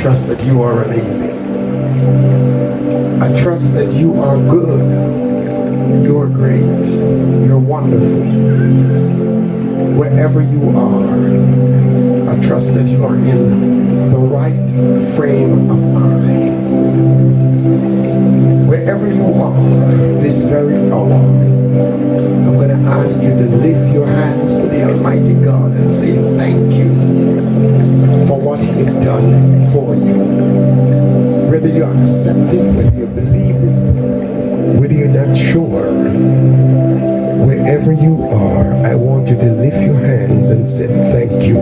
trust that you are amazing. I trust that you are good. You're great. You're wonderful. Wherever you are, I trust that you are in the right frame of mind. Wherever you are, this very hour, I'm going to ask you to lift your hands to the Almighty God and say thank you for what He has done for you. Whether you accept it, whether you believe it, whether you're not sure, wherever you are, I want you to lift your hands and say thank you.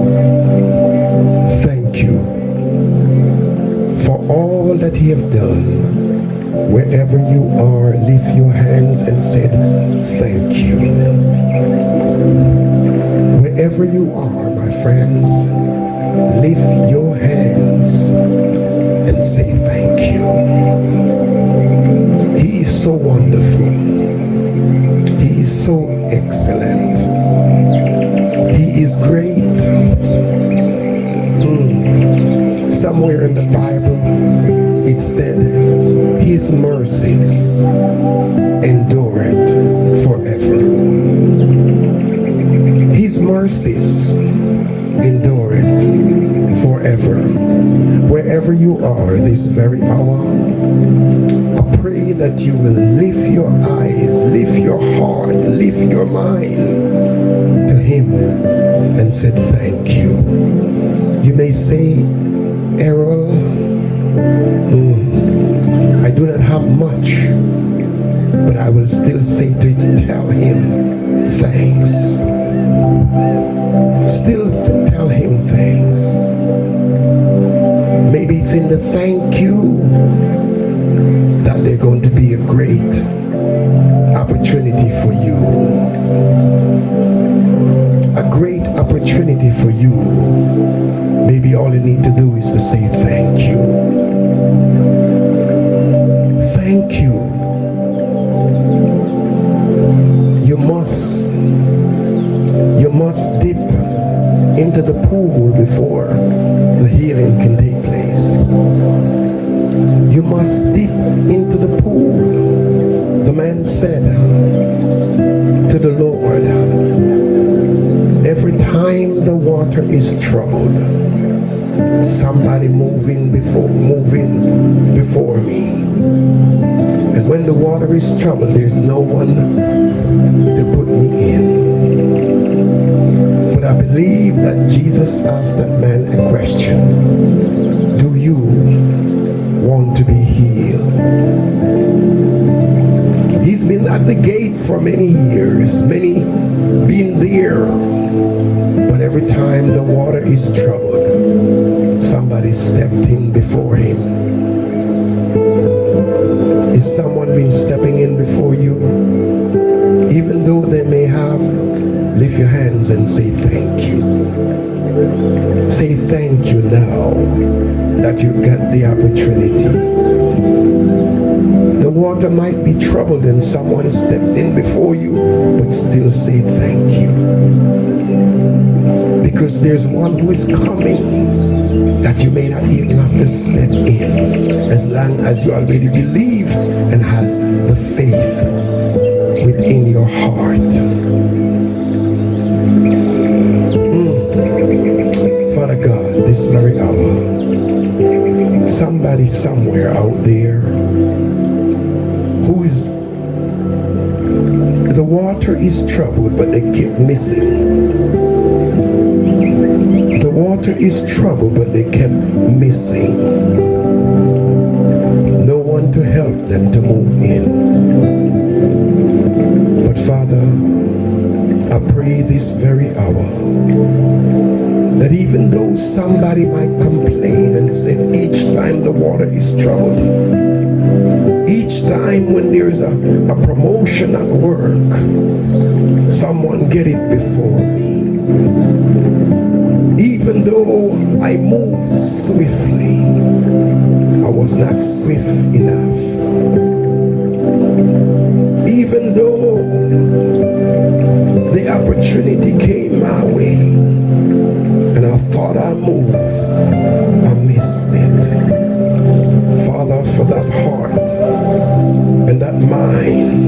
Thank you for all that He has done. Wherever you are, lift your hands and say thank you. Wherever you are, my friends, lift your hands and say thank you. He is so wonderful. He is so excellent. He is great. Somewhere in the Bible it said His mercies endureth forever. His mercies endureth forever. Wherever you are this very hour, I pray that you will lift your eyes, lift your heart, lift your mind to Him and say thank you. You may say, Errol, I do not have much, but I will still say to tell Him thanks. Still tell Him thanks. Maybe it's in the thank you that there's going to be a great opportunity for you. A great opportunity for you. Maybe all you need to do is to say thank you. Thank you. You must dip into the pool before the healing can take place. You must dip into the pool. The man said to the Lord, every time the water is troubled, somebody moving before me. And when the water is troubled, there's no one to put me in. But I believe that Jesus asked that man a question. Do you want to be healed? He's been at the gate for many years, many been there. But every time the water is troubled, somebody stepped in before him. Is someone been stepping in before you? Even though they may have, lift your hands and say thank you. Say thank you now that you got the opportunity. The water might be troubled and someone stepped in before you, but still say thank you. Because there's one who is coming that you may not even have to step in, as long as you already believe and has the faith within your heart. Father God, this very hour, somebody somewhere out there who is, the water is troubled, but they keep missing. The water is troubled, but they kept missing. No one to help them to move in. But Father, I pray this very hour that even though somebody might complain and say each time the water is troubled, each time when there's a promotion at work, someone get it before me. Even though I moved swiftly, I was not swift enough. Even though the opportunity came my way and I thought I moved, I missed it. that mind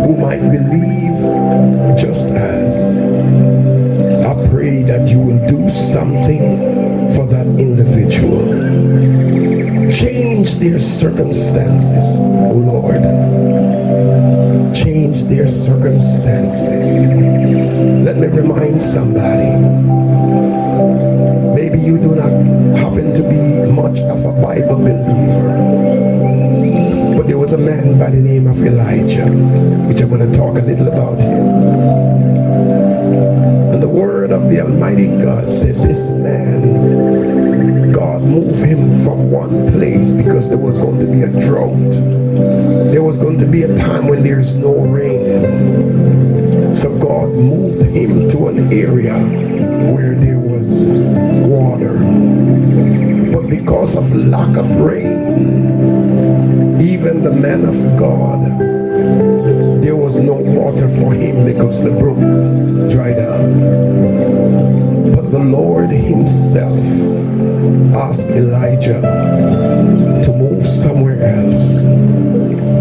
who might believe just as. I pray that you will do something for that individual. Change their circumstances, oh Lord. Change their circumstances. Let me remind somebody, maybe you do not happen to be much of a Bible believer, but there was a man by the name of Elijah, which I'm going to talk a little about him. And the word of the Almighty God said this man, God moved him from one place because there was going to be a drought. There was going to be a time when there's no rain. So God moved him to an area where there was water. But because of lack of rain, even the man of God, there was no water for him because the brook dried up. But the Lord himself asked Elijah to move somewhere else.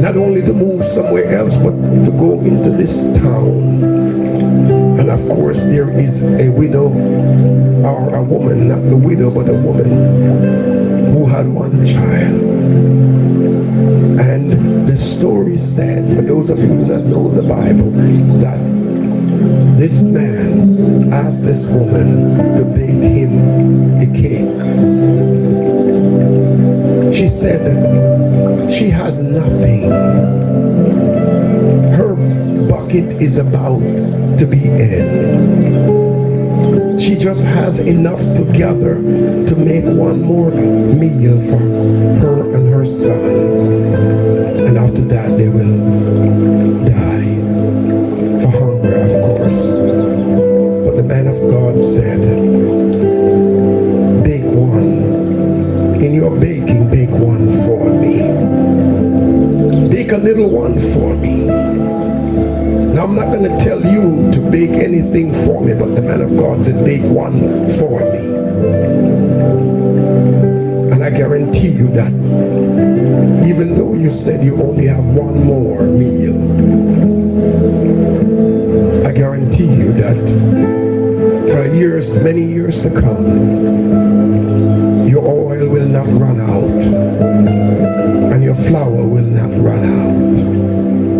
Not only to move somewhere else, but to go into this town. And of course, there is a widow, or a woman, not the widow, but a woman who had one child. And the story said, for those of you who do not know the Bible, that this man asked this woman to bake him a cake. She said she has nothing. Her bucket is about to be in. She just has enough together to make one more meal for her and her son. And after that, they will die for hunger, of course. But the man of God said, bake one. In your baking, bake one for me. Bake a little one for me. Now, I'm not going to tell you to bake anything for me, but the man of God said, bake one for me. And I guarantee you that even though you said you only have one more meal, I guarantee you that for years, many years to come, your oil will not run out and your flour will not run out.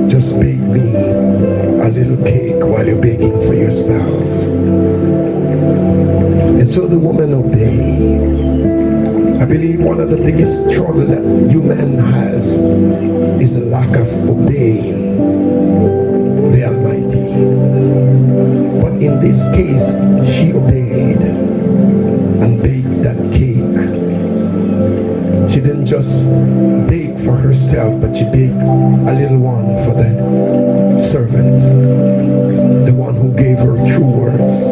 Just bake me a little cake while you're baking for yourself. And so the woman obeyed. I believe one of the biggest struggle that human has is a lack of obeying the Almighty. But in this case, she obeyed and baked that cake. She didn't just bake for herself, but she baked a little one for the servant, the one who gave her true words.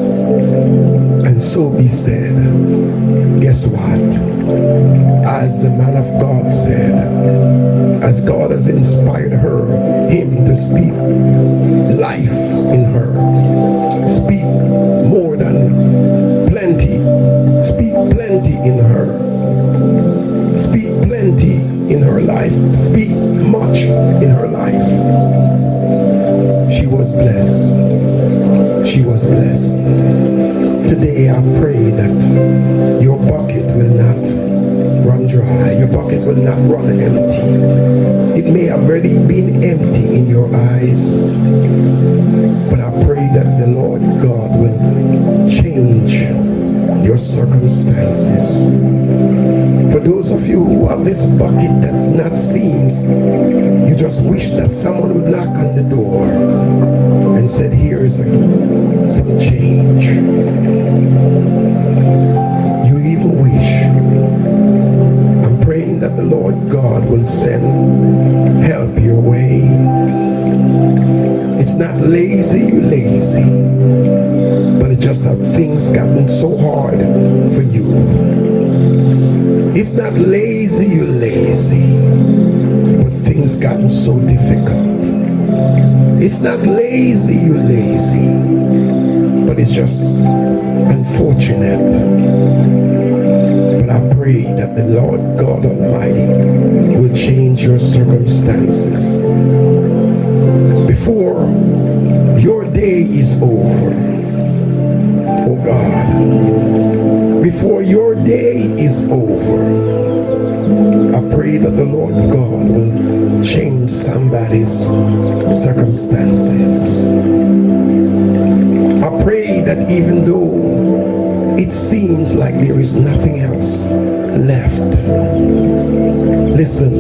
And so be said, guess what? As the man of God said, as God has inspired him to speak life in her, speak more than plenty, speak plenty in her, speak plenty in her life, speak much in her life. She was blessed. She was blessed. Today I pray that your bucket will not run dry. Your bucket will not run empty. It may have already been empty in your eyes, but I pray that the Lord God will change your circumstances. For those of you who have this bucket that not seems, you just wish that someone would knock on the door and said, here is some change. You even wish. I'm praying that the Lord God will send help your way. It's not lazy, you lazy, but it's just that things gotten so hard for you. It's not lazy, you lazy, but things gotten so difficult. It's not lazy, you lazy, but it's just unfortunate But I pray that the Lord God Almighty will change your circumstances before your day is over. Oh God, before your day is over, I pray that the Lord God will change somebody's circumstances. I pray that even though it seems like there is nothing else left, listen,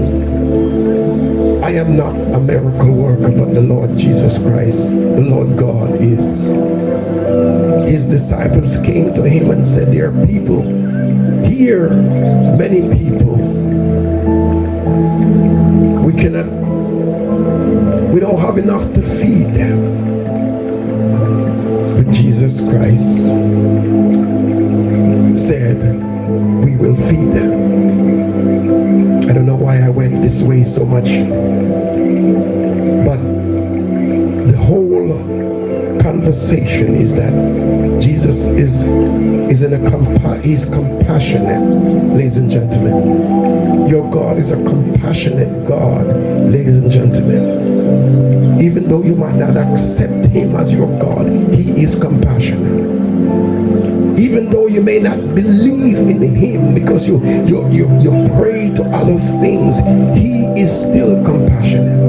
I am not a miracle worker, but the Lord Jesus Christ, the Lord God is. His disciples came to him and said, there are people here, many people. We don't have enough to feed them. But Jesus Christ said, we will feed them. I don't know why I went this way so much, but the whole conversation is that Jesus is he's compassionate, ladies and gentlemen. Your God is a compassionate God, ladies and gentlemen. Even though you might not accept him as your God, he is compassionate. Even though you may not believe in him because you pray to other things, he is still compassionate.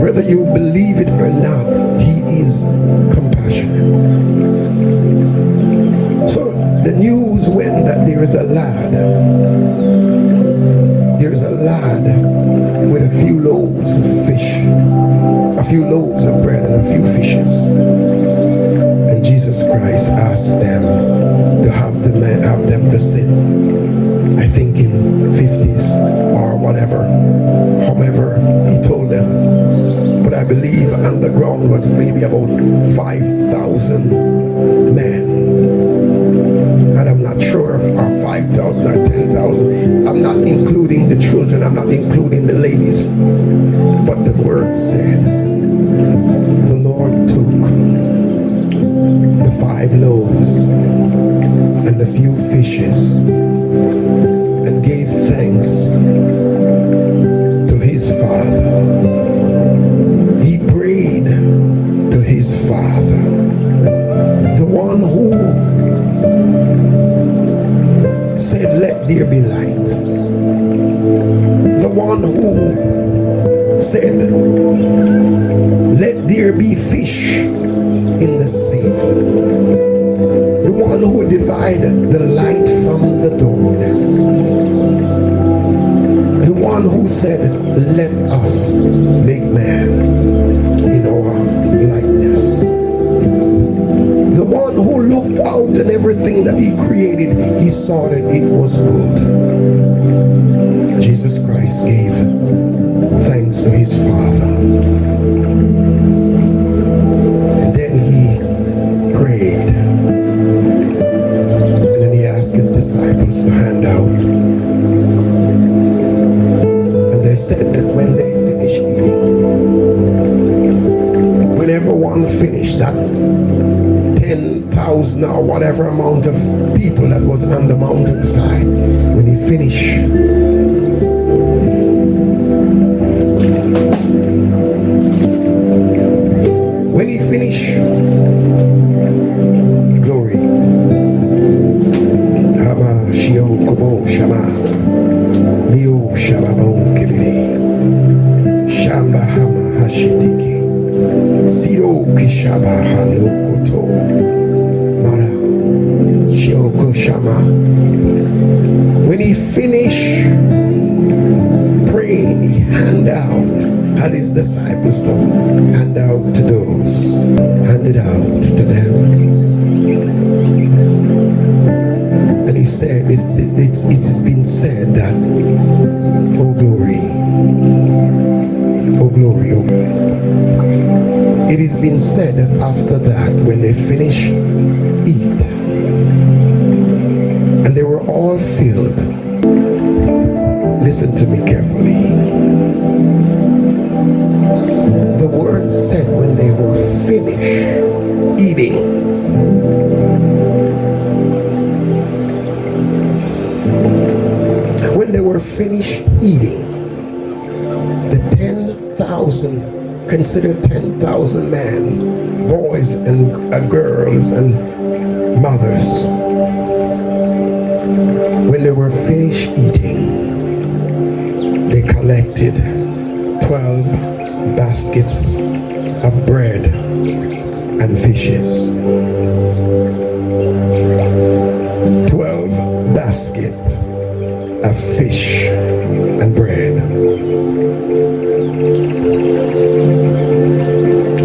Whether you believe it or not, he is compassionate. So the news went that there is a lad with a few loaves of fish, a few loaves of bread and a few fishes. And Jesus Christ asked them to have them to sit, I think in 50s or whatever, however he told them. But I believe underground was maybe about 5,000 men. And I'm not sure if 5,000 or 10,000. I'm not including the children, I'm not including the ladies. But the word said, the Lord took the 5 loaves and the few fishes and gave thanks to his Father. He prayed to his Father, the one who said, let there be light. The one who said, let there be fish in the sea. The one who divided the light from the darkness. The one who said, let us make man in our likeness. The one who looked out and everything that he created, he saw that it was good. Jesus Christ gave thanks to his Father. And then he prayed. And then he asked his disciples to hand out. And they said that when they finished eating, when everyone finished, that 10,000 or whatever amount of people that was on the mountainside, when he finished, glory, Hama Shio Kobo Shama Mio Shababon Kibiri Shamba Hama Hashitiki Siro Kishaba Hanokoto Mara Shioko Shama. When he finished praying, he had his disciples to hand out to those, handed out to them. And he said, it has been said that, oh glory, oh glory, oh glory. It has been said that after that, when they finish eat, and they were all filled, listen to me carefully. The word said when they were finished eating, when they were finished eating, the 10,000, considered 10,000 men, boys and girls and mothers, when they were finished eating, they collected 12 baskets of bread and fishes. 12 baskets of fish and bread.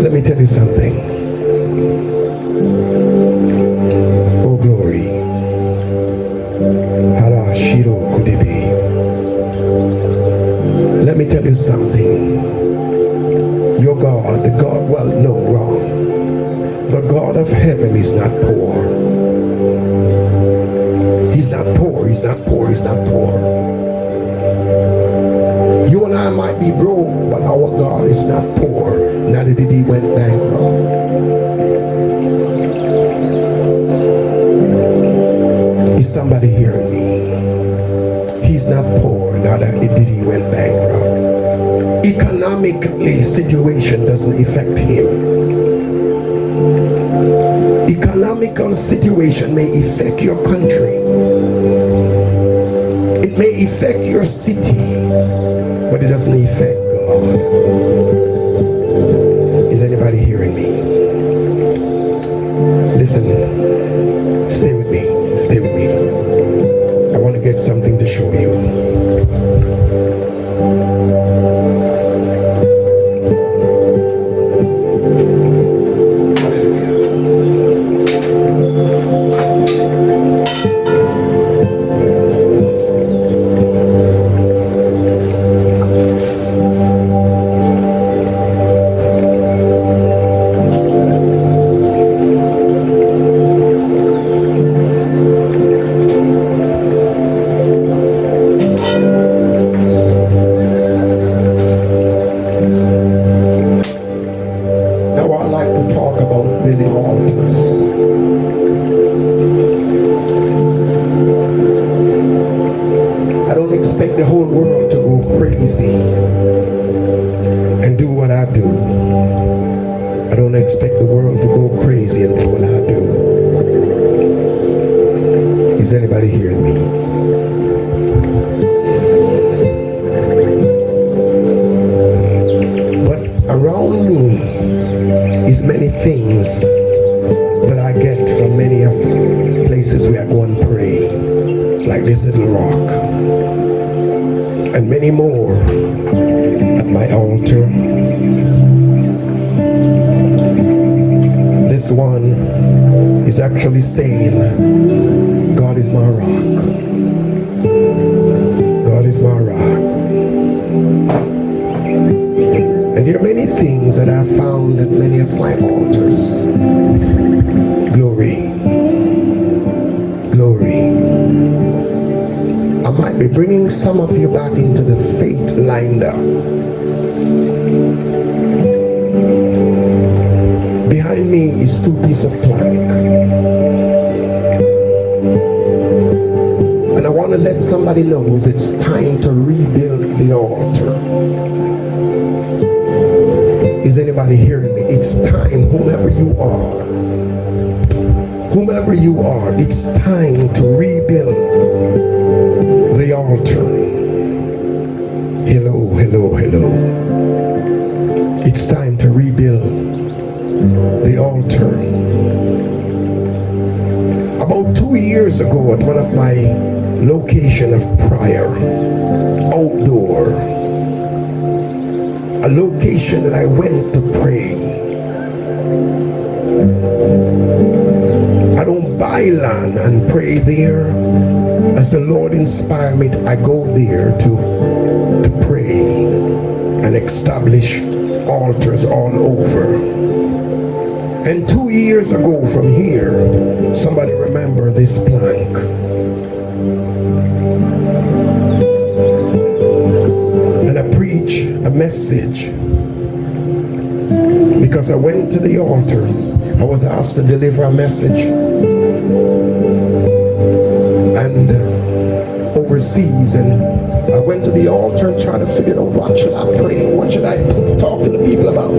Let me tell you something. Oh glory. Harashiro Kudebe. Let me tell you something. Your God, the God, well, no, wrong. The God of heaven is not poor. He's not poor, he's not poor, he's not poor. You and I might be broke, but our God is not poor. Neither did he went bankrupt. Is somebody hearing me? He's not poor, neither did he went bankrupt. Economically, situation doesn't affect him. Economical situation may affect your country. It may affect your city, but it doesn't affect God. Is anybody hearing me? Listen, stay with me, stay with me. I want to get something to show you. Is anybody hearing me? But around me is many things that I get from many of the places where I go and pray, like this little rock, and many more at my altar. This one is actually saying, God is my rock. God is my rock. And there are many things that I found at many of my altars. Glory. Glory. I might be bringing some of you back into the faith lined up. Behind me is 2 pieces of plank. And I want to let somebody know it's time to rebuild the altar. Is anybody hearing me? It's time, whomever you are, it's time to rebuild the altar. Hello, hello, hello. It's time to rebuild the altar. About 2 years ago, at one of my location of prayer, outdoor, a location that I went to pray. I don't buy land and pray there. As the Lord inspired me, I go there to pray and establish altars all over. And 2 years ago from here, somebody remember this plank. And I preach a message because I went to the altar. I was asked to deliver a message. And over overseas, and I went to the altar and tried to figure out what should I pray, what should I talk to the people about.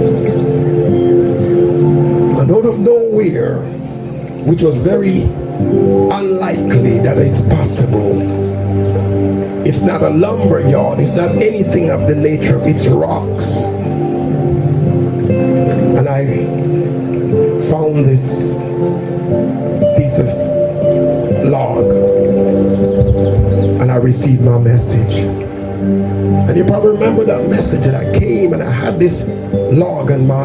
And out of nowhere, which was very unlikely that it's possible, it's not a lumber yard, it's not anything of the nature, it's rocks. And I found this piece of log, and I received my message. And you probably remember that message that I came and I had this log on my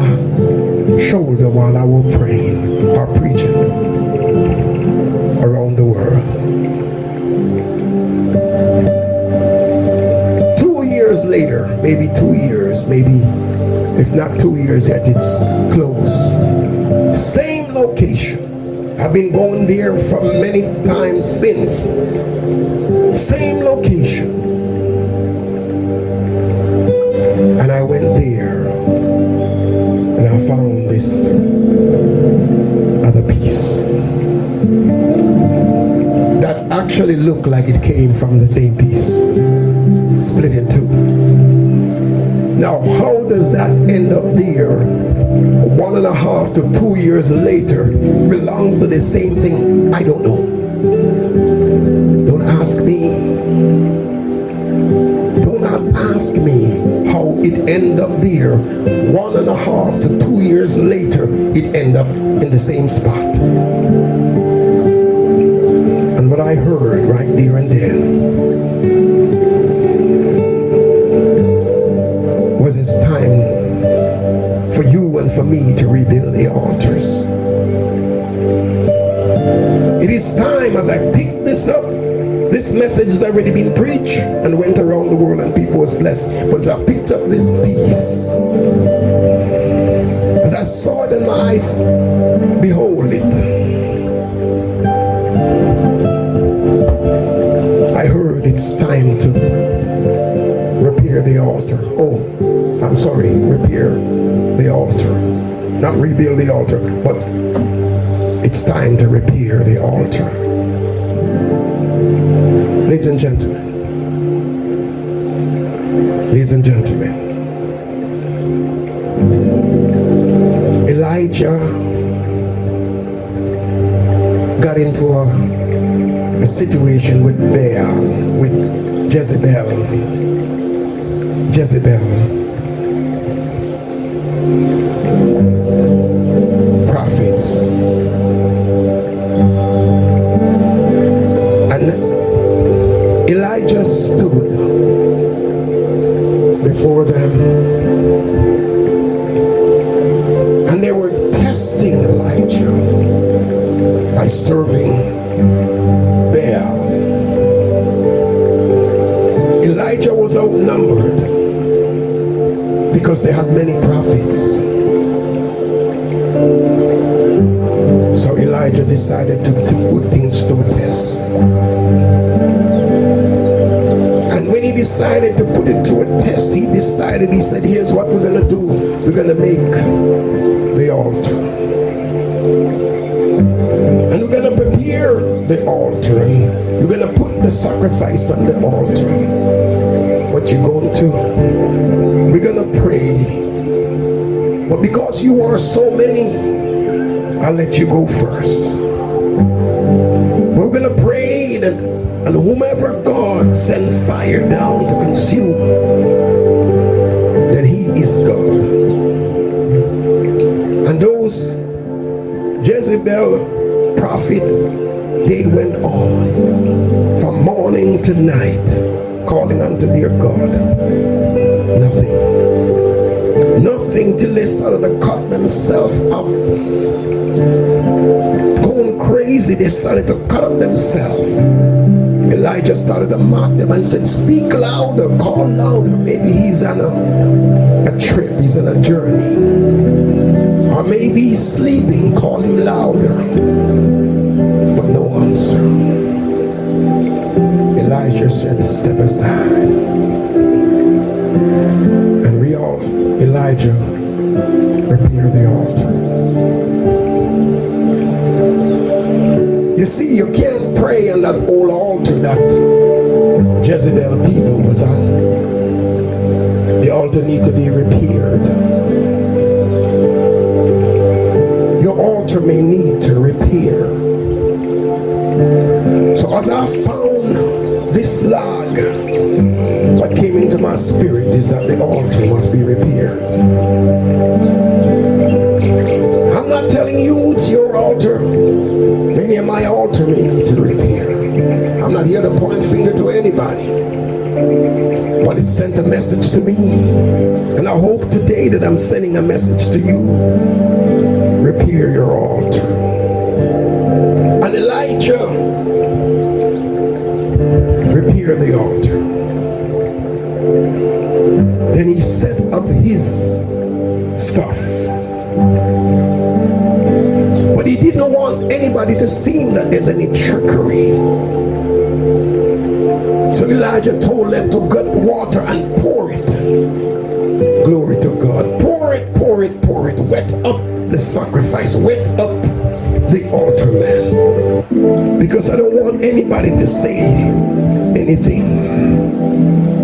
shoulder while I was praying or preaching around the world. 2 years later, maybe 2 years, maybe if not 2 years yet, it's close. Same location. I've been going there for many times since. Same location. And I went there and I found this other piece that actually looked like it came from the same piece, split in two. Now, how does that end up there 1.5 to 2 years later, belongs to the same thing? I don't know. Don't ask me. Do not ask me how it ended up there. 1.5 to 2 years later, it ended up in the same spot. And what I heard right there and then was it's time for you and for me to rebuild the altars. It is time, as I pick this up, this message has already been preached and went around the world and people was blessed. But as I picked up this piece, as I saw it in my eyes, behold it, I heard it's time to repair the altar. Oh, I'm sorry, repair the altar. Not rebuild the altar, but it's time to repair the altar. Ladies and gentlemen, Elijah got into a situation with Baal, with Jezebel. Prophets. And Elijah stood before them, and they were testing Elijah by serving Baal. Elijah was outnumbered because they had many prophets. So Elijah decided to put things to a test. And when he decided to put it to a test, he said, here's what we're going to do. We're going to make the altar. And we're going to prepare the altar. And we're going to put the sacrifice on the altar. What you're going to? We're going to pray. But because you are so many, I'll let you go first. We're going to pray that, and whomever God send fire down to consume, then he is God. And those Jezebel prophets, they went on from morning to night, calling unto their God. Nothing till they started to cut themselves up. Going crazy, they started to cut up themselves. Elijah started to mock them and said, speak louder, call louder. Maybe he's on a trip, he's on a journey. Or maybe he's sleeping, call him louder. But no answer. Elijah said, step aside. And Elijah repaired the altar. You see, you can't pray on that old altar that Jezebel people was on. The altar need to be repaired. Your altar may need to repair. So as I found this log, what came into my spirit is that the altar must be repaired. I'm not telling you it's your altar. Many of my altar may need to repair. I'm not here to point finger to anybody, but it sent a message to me, and I hope today that I'm sending a message to you. Repair your altar. And Elijah repaired the altar. Then he set up his stuff, but he didn't want anybody to see that there's any trickery. So Elijah told them to get water and pour it. Glory to God. Pour it, pour it, pour it. Wet up the sacrifice. Wet up the altar, man. Because I don't want anybody to say anything.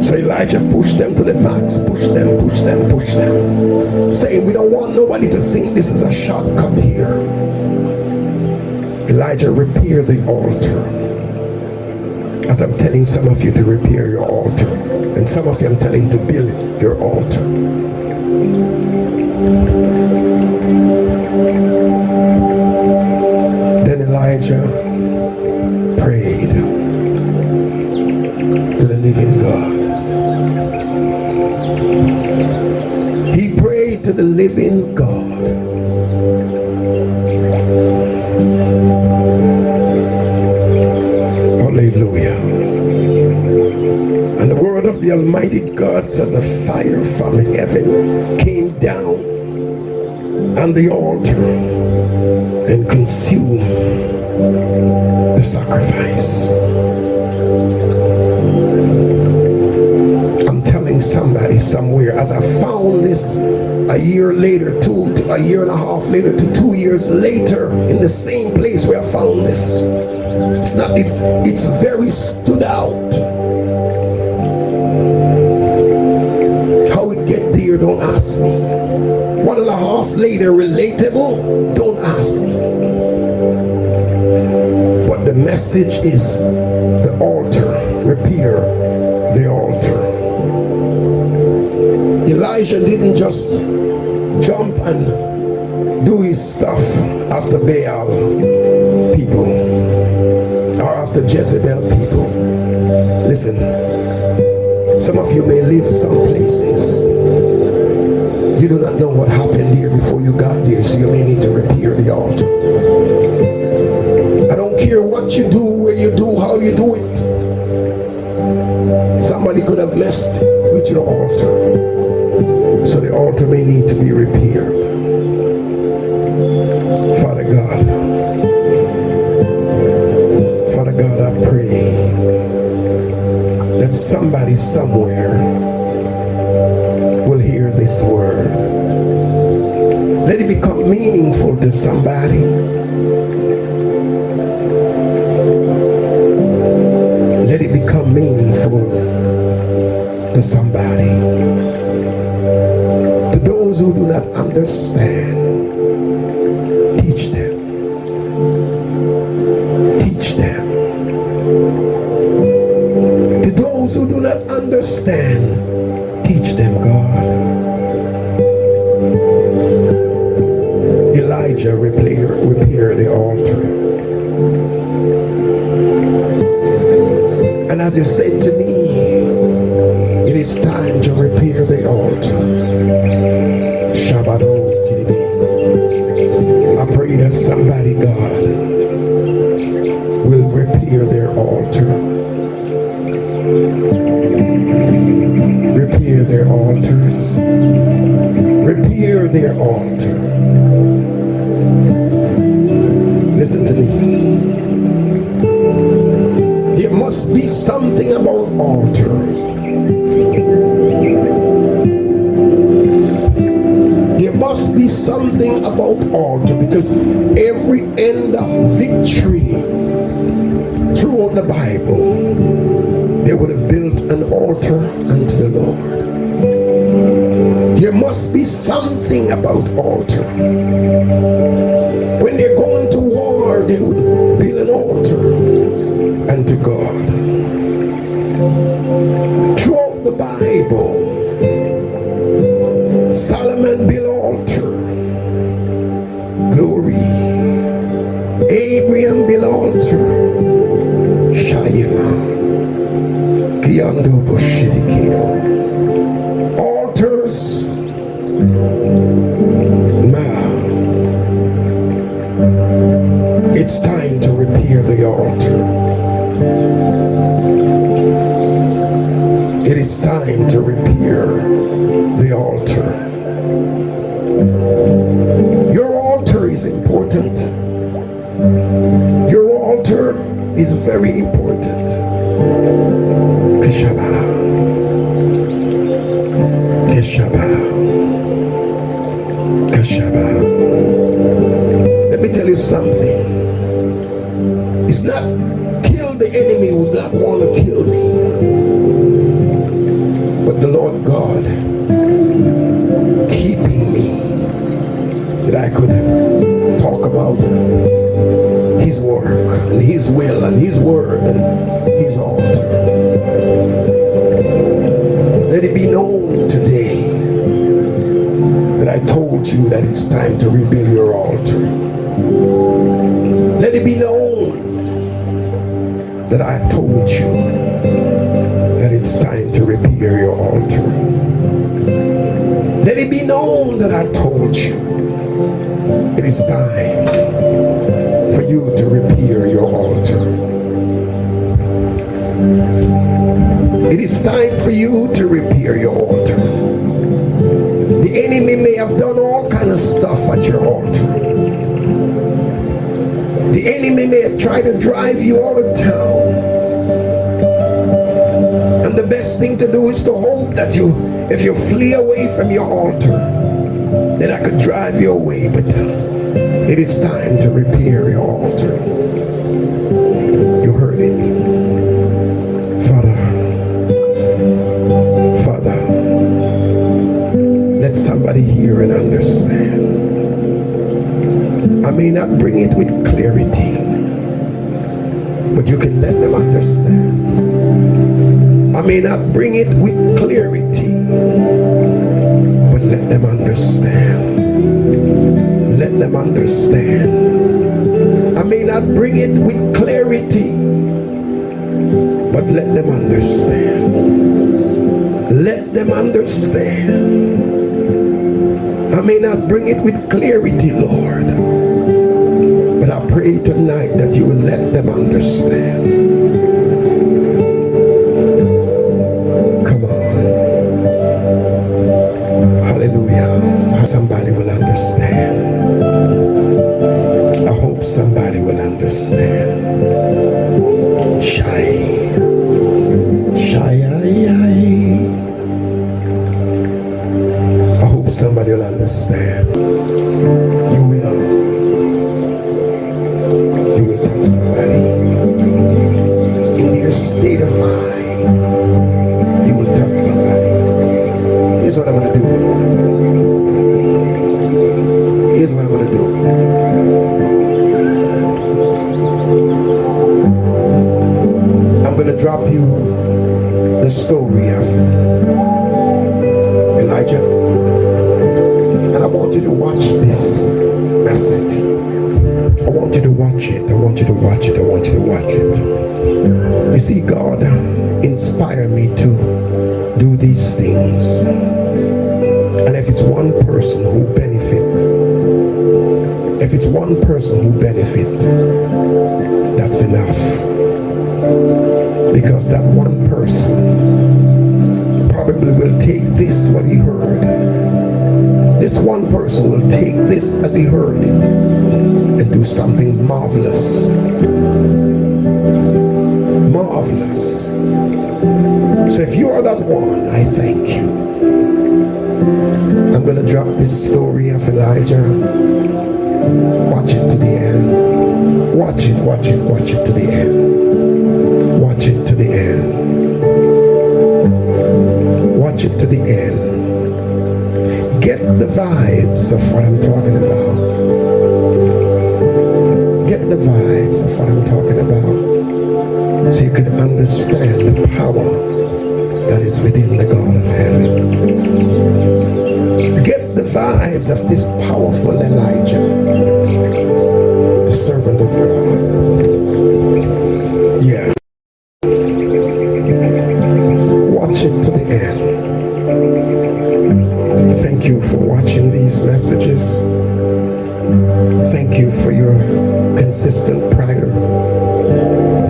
So Elijah pushed them to the max. Push them, push them, push them. Saying, we don't want nobody to think this is a shortcut here. Elijah repaired the altar. As I'm telling some of you to repair your altar, and some of you I'm telling to build your altar. Then Elijah prayed to the living God. He prayed to the living God. Hallelujah. And the word of the Almighty God said the fire from heaven came down on the altar and consumed the sacrifice. I'm telling somebody somewhere, as I found this a year later, a year and a half later to 2 years later, in the same place where I found this. It's very stood out. How it get there, don't ask me. 1.5 later, relatable, don't ask me. But the message is the altar, repair the altar. Elijah didn't just jump and do his stuff after Baal people or after Jezebel people. Listen, some of you may live some places. You do not know what happened here before you got there, so you may need to repair the altar. I don't care what you do, where you do, how you do it. Somebody could have messed with your altar. So the altar may need to be repaired. Father God, I pray that somebody somewhere will hear this word. Let it become meaningful to somebody. Let it become meaningful to somebody. To those who do not understand, teach them. Teach them. To those who do not understand, teach them, God. Elijah repaired the altar. And as you said to me, it is time to repair the altar. Shabado Kiribi. I pray that somebody, God, will repair their altar. Repair their altars. Repair their altar. Listen to me. There must be something about altars. There must be something about altar, because every end of victory Throughout the Bible, they would have built an altar unto the Lord. There must be something about altar. When they're going to war, they would build an altar unto God. Throughout the Bible, Solomon built altar. Glory. Abraham built altar. Shayima. Kiyando Boshidikedo. Altars. Now, it's time to repair the altar. It is time to repair the altar. Your altar is important. Your altar is very important. Keshaba. Keshaba. Keshaba. Let me tell you something. It's not kill the enemy who would not want to kill me, but the Lord God keeping me that I could talk about his work and his will and his word and his altar. Let it be known today that I told you that it's time to rebuild your altar. Let it be known that I told you that it's time to repair your altar. Let it be known that I told you it is time for you to repair your altar. It is time for you to repair your altar. The enemy may have done all kind of stuff at your altar. The enemy may have tried to drive you out of town. And the best thing to do is to hope that if you flee away from your altar, then I could drive you away. But it is time to repair your altar. You heard it. Father, let somebody hear and understand. I may not bring it with clarity, but you can let them understand. I may not bring it with clarity, but let them understand. Let them understand. I may not bring it with clarity, but let them understand. Let them understand. I may not bring it with clarity, Lord, but I pray tonight that you will let them understand. Come on. Hallelujah. Somebody will understand. I hope somebody will understand. Shy. I hope somebody will understand. You will touch somebody in their state of mind. You will touch somebody. Here's what I'm going to do. Here's what I'm going to do. I'm going to drop you the story of Elijah. And I want you to watch this message. I want you to watch it. I want you to watch it. I want you to watch it. You see, God inspired me to do these things. And if it's one person who benefit, that's enough. Because that one person probably will take this, what he heard. This one person will take this as he heard it and do something marvelous. Marvelous. So if you are that one, I thank you. I'm going to drop this story of Elijah. Watch it to the end. Watch it to the end. Watch it to the end. Watch it to the end. Get the vibes of what I'm talking about. Get the vibes of what I'm talking about, so you can understand the power that is within the God of heaven. Get the vibes of this powerful Elijah, the servant of God. Yeah. Watch it to the end. Thank you for watching these messages. Thank you for your consistent prayer.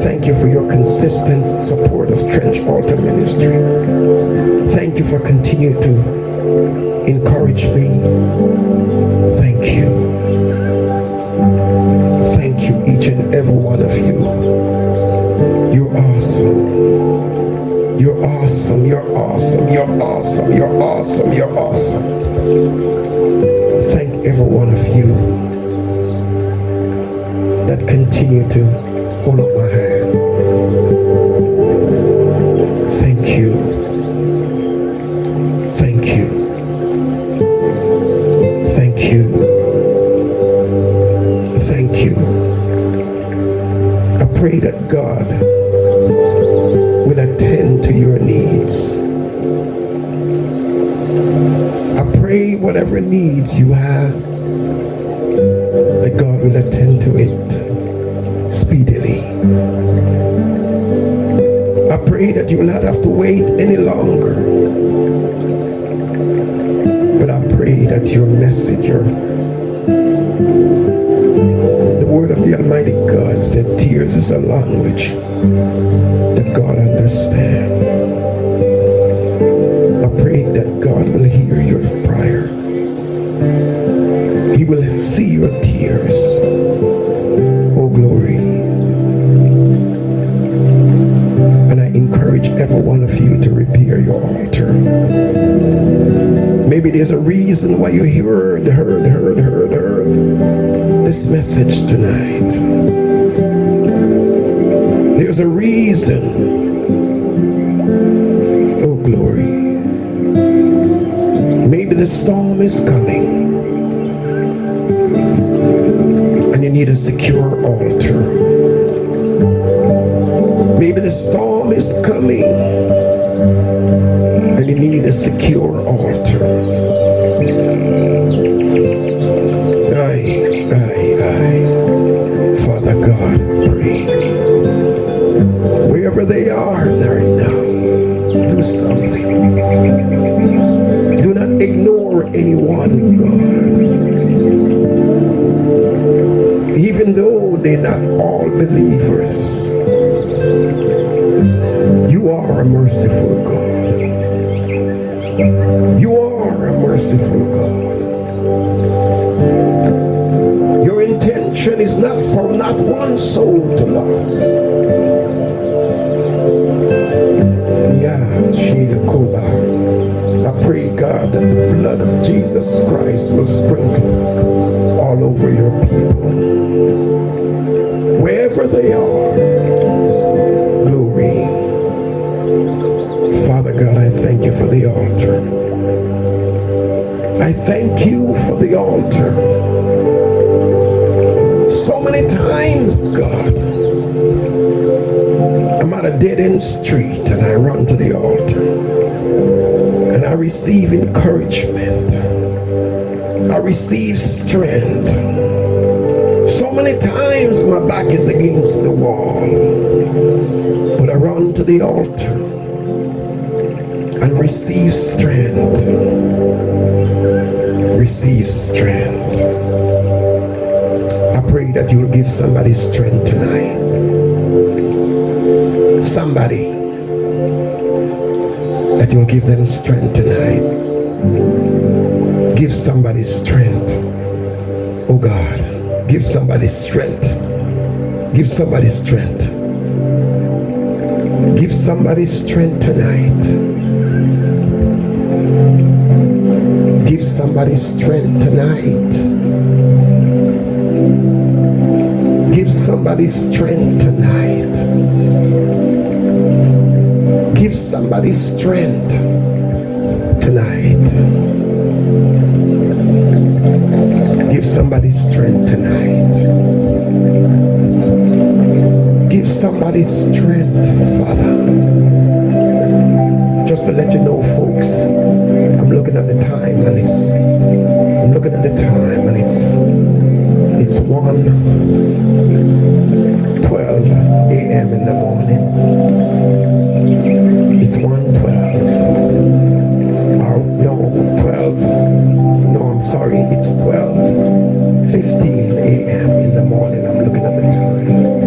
Thank you for your consistent support of Trench Altar Ministry. Thank you for continuing to encourage me. Thank you. Thank you, each and every one of you. You're awesome. You're awesome. You're awesome. You're awesome. You're awesome. You're awesome. Thank every one of you that continue to hold up my hand. Thank you. Thank you. Thank you. Thank you. I pray that God will attend to your needs. I pray whatever needs you have, that God will attend to it speedily. I pray that you will not have to wait any longer. But I pray that your message, the word of the Almighty God said tears is a language that God understands. I pray that God will hear your prayer. He will see your tears. Oh, glory. And I encourage every one of you to repair your altar. Maybe there's a reason why you heard this message tonight. There's a reason. Oh, glory. Maybe the storm is coming and you need a secure altar. Maybe the storm is coming and you need a secure altar. Father God, I pray. Wherever they are right now, do something. Do not ignore anyone, God. Even though they're not all believers, you are a merciful God. You are a merciful God. Your intention is not for not one soul to lost. I pray, God, that the blood of Jesus Christ will sprinkle all over your people. Wherever they are, glory. Father God, I thank you for the altar. I thank you for the altar. So many times, God, I'm at a dead-end street and I run to the altar and I receive encouragement. I receive strength. So many times my back is against the wall, but I run to the altar and receive strength. Receive strength. I pray that you will give somebody strength tonight. Somebody, that you'll give them strength tonight. Give somebody strength. Oh God, give somebody strength. Give somebody strength. Give somebody strength tonight. Give somebody strength tonight. Give somebody strength tonight. Give somebody strength tonight. Give somebody strength tonight. Give somebody strength, Father. Just to let you know, folks, I'm looking at the time and it's 1:12 a.m. in the morning. It's 1:12. It's 12:15 a.m. in the morning. I'm looking at the time.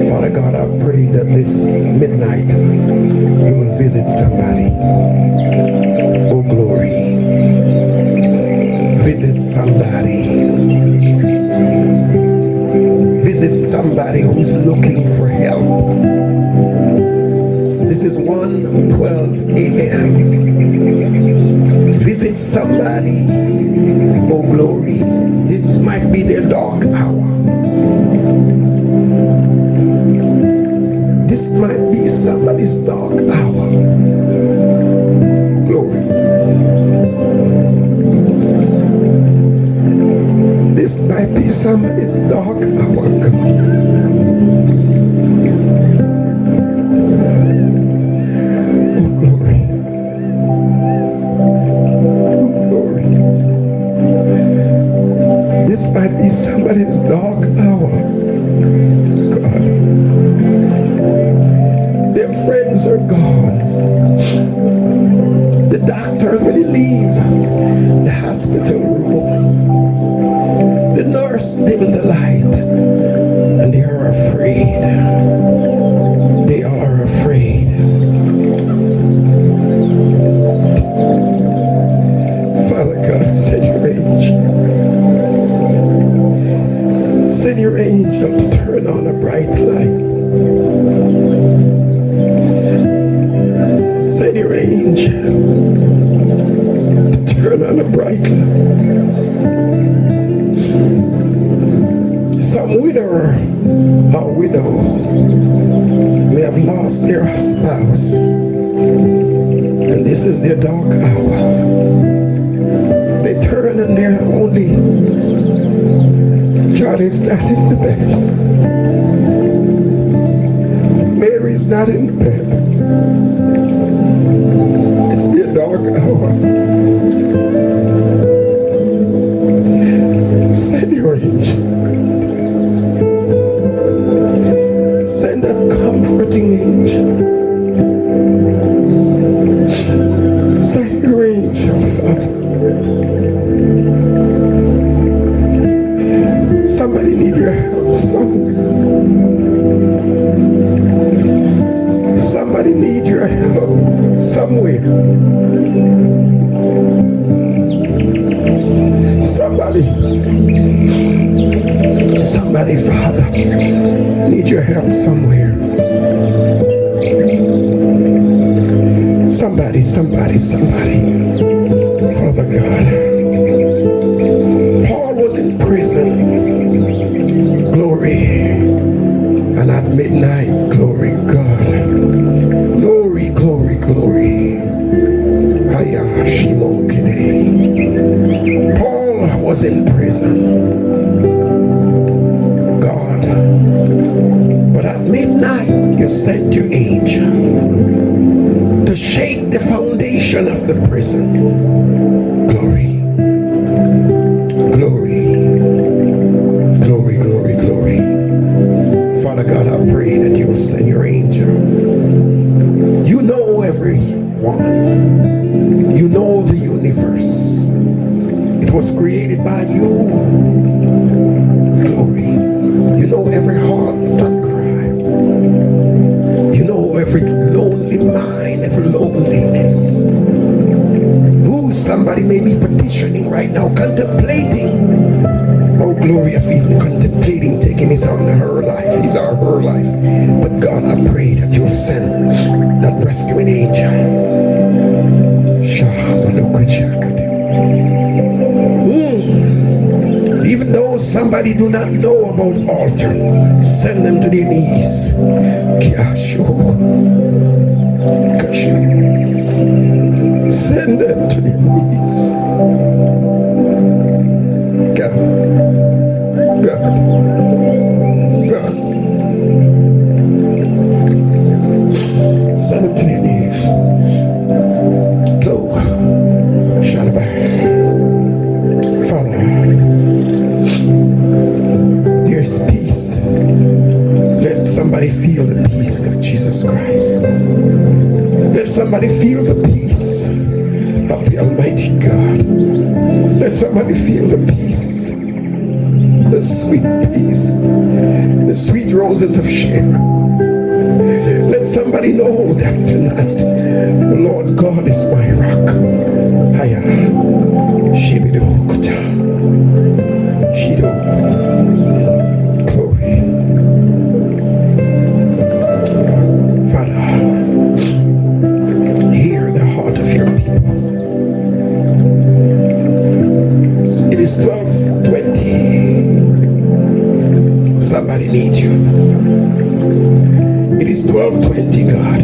Father God, I pray that this midnight you will visit somebody. Oh, glory. Visit somebody. Visit somebody who's looking for help. This is 1:12 a.m. Visit somebody. Oh, glory. This might be their dark hour. This might be somebody's dark hour. Glory. This might be somebody's dark hour. This might be somebody's dark hour. God. Their friends are gone. The doctor already leave the hospital room. The nurse dimmed the light. And they are afraid. They are afraid. Father God, send your angel. Send your angel to turn on a bright light. Send your angel to turn on a bright light. Some widower or widow may have lost their spouse, and this is their dark hour. They turn and they're only Johnny's not in the bed. Mary's not in the bed. It's their dark hour. Send your angel. Send a comforting angel. Send your angel, Father. Somebody need your help somewhere. Somebody need your help somewhere. Somebody, Father, need your help somewhere. Somebody. Father God. Paul was in prison. Glory. And at midnight, glory, God. Glory. Paul was in prison. God. But at midnight, you sent your angel to shake the foundation of the prison. Glory. Father God, I pray that you'll send your angel. You know everyone. You know the universe. It was created by you. Glory. You know every heart that cries. You know every lonely mind, every loneliness. Who somebody may be petitioning right now, contemplating. Oh, glory of even contemplating taking his or her life, his or her life. But God, I pray that you'll send that rescuing angel. Even though somebody do not know about altar, send them to their knees. Send them to their knees. God. Send them to their knees. Go. Shalabai. Father, there's peace. Let somebody feel the peace of Jesus Christ. Let somebody feel the peace of the Almighty God. Let somebody feel the peace, the sweet peace, the sweet roses of Sharon. Let somebody know that tonight the Lord God is my rock. Haya, Shibido Kuta, Shido, glory. Father, hear the heart of your people. It is 12:20. Somebody needs you. It is 12:20, God.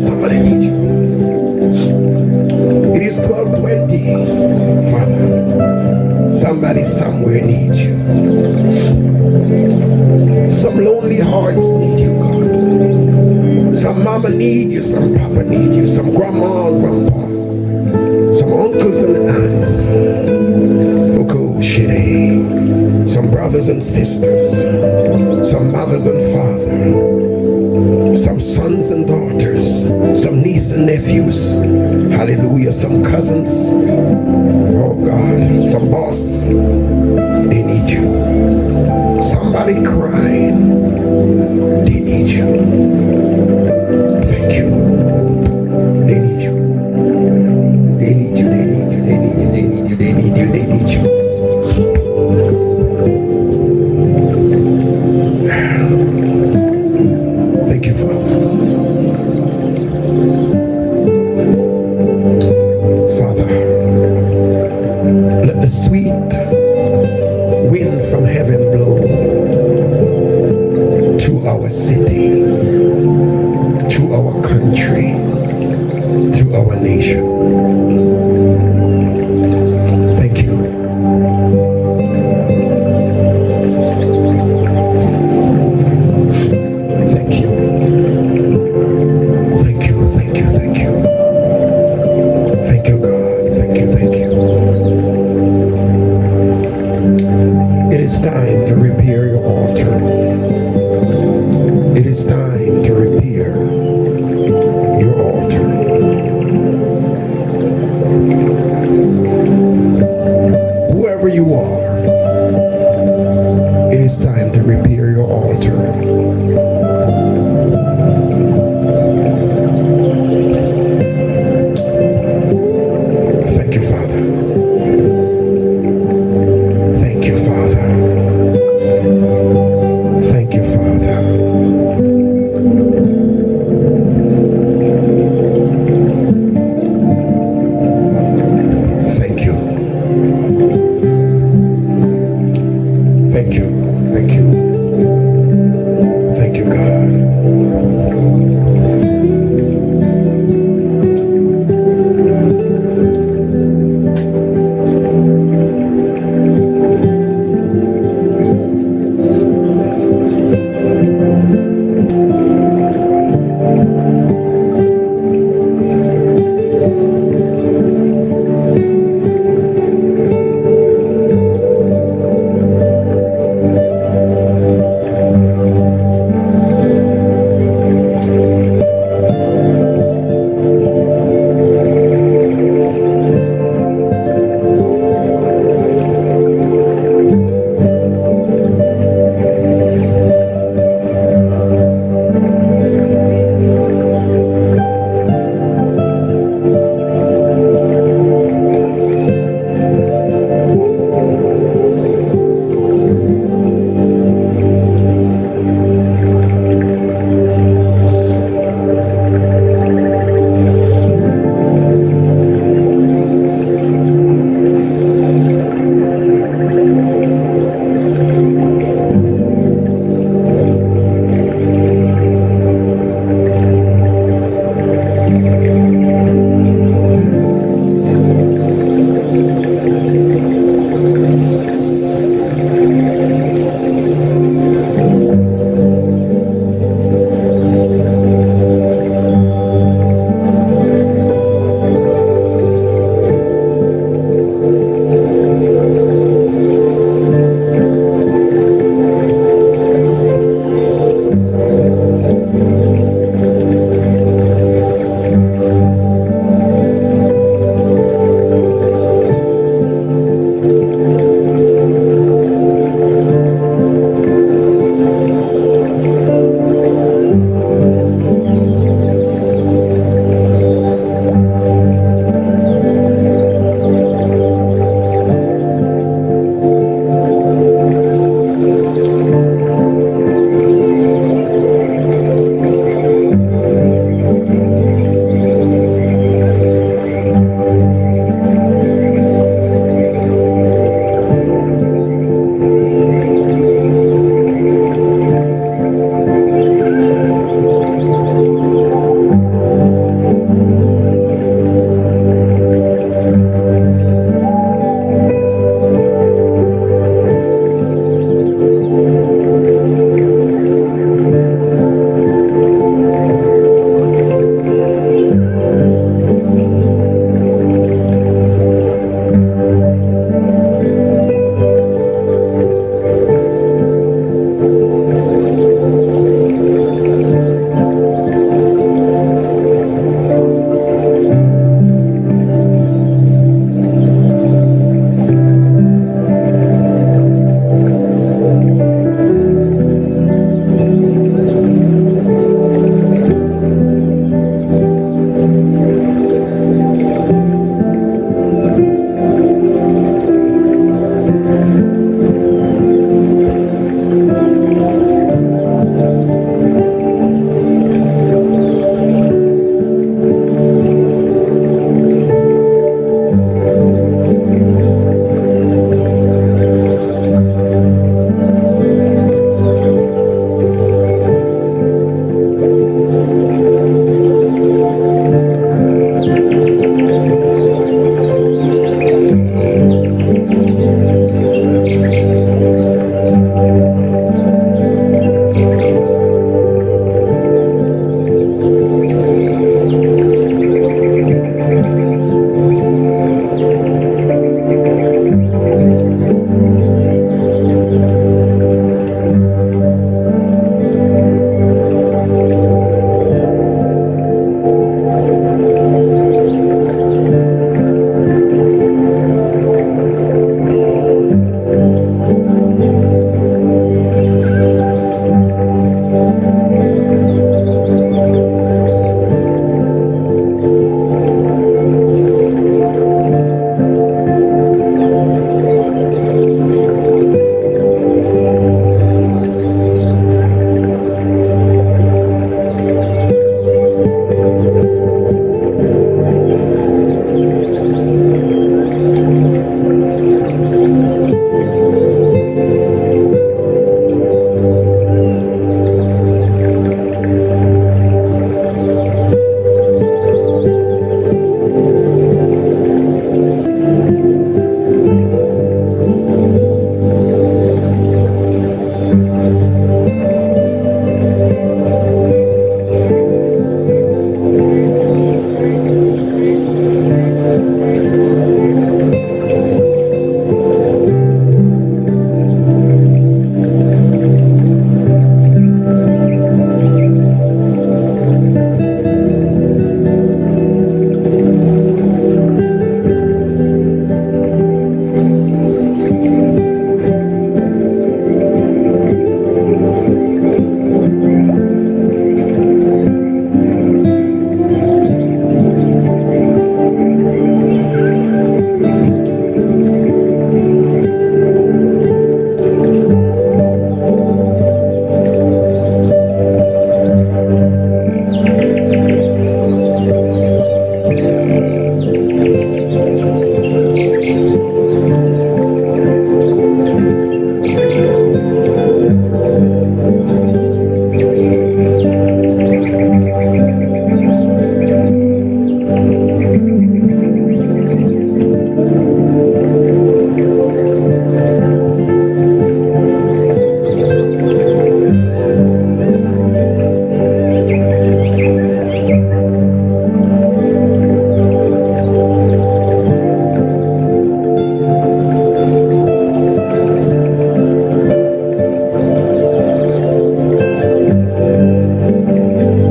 Somebody needs you. It is 12:20, Father. Somebody somewhere needs you. Some lonely hearts need you, God. Some mama need you, some papa need you, some grandma and grandpa, some uncles and aunts, some brothers and sisters, some mothers and fathers, some sons and daughters, some nieces and nephews, hallelujah, some cousins, oh God, some boss, they need you. Somebody crying, they need you. Thank you. They need you. They need you. They need you. They need you. They need you. They need you. They need you. Thank you, Father. Father, let the sweet wind from heaven blow to our city, to our country, to our nation. Thank you. Thank you. Thank you. Thank you. Thank you. Thank you, God. Thank you. Thank you. It is time to repair your altar. It is time to repair your altar. Whoever you are, it is time to repair your altar.